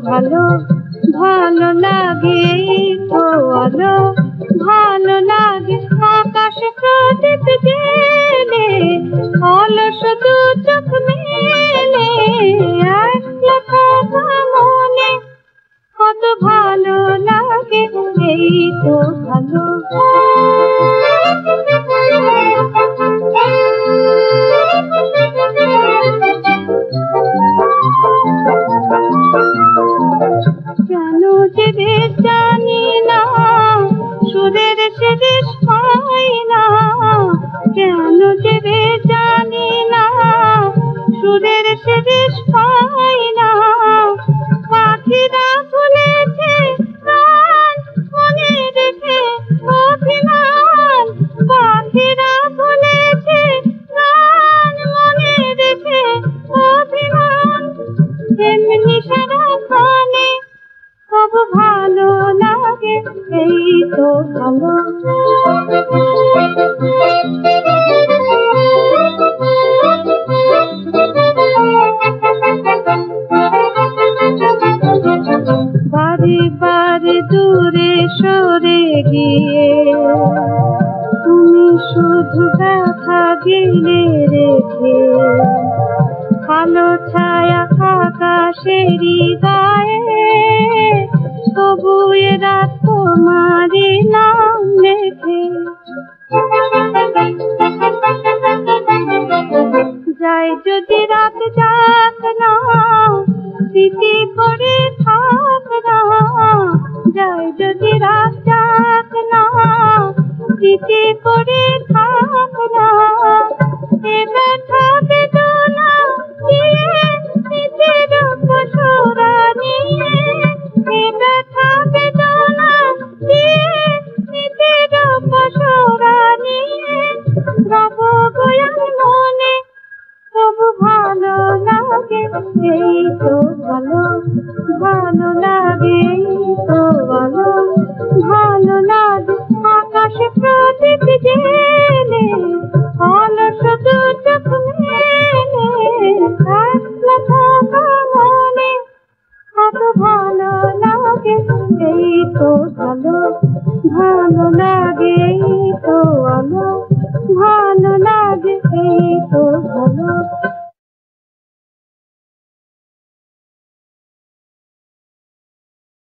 ভালো ভালো লাগে তো আলো ভালো লাগে আকাশ প্রদীপ জেলে অলস দু চোখ মেলে একলা থাকা মনে কত ভালো লাগে এই তো ভালো কেন যে বেশ জানি না সুরের সে দেশ পাই না কেন যে বেশ জানি না সুরের সে দেশ পাই না পাখিরা বলেছে গান মনে রেখে অভিমান পাখিরা বলেছে গান মনে রেখে অভিমান এমনি সারাক্ষণে সব ভালো লাগে এই তো ভালো বারে বারে দূরে সরে গিয়ে তুমি শুধু দেখা গেলে রেখে কালো ছায়া আকাশেরই গায়ে তবু এ রাত তোমারই নাম লেখে যাই যদি রাত যাক না স্মৃতি করে থাক না যাই যদি রাত যাক না স্মৃতি করে থাক না এ ব্যথা বেদনা দিয়ে নিজের পশুরা নিয়ে এ ব্যথা বেদনা দিয়ে নিজের পশুরা নিয়ে রব গোয়াল মনে তবু ভালো লাগে এই তো ভালো ভালো লাগে এই তো ভালো ভালো লাগে আকাশে প্রদীপ জেলে অলস দু চোখ মেলে একলা থাকা মনে কত ভালো লাগে এই তো ভালো ভালো লাগে এই তো আলো ভালো লাগে এই তো ভালো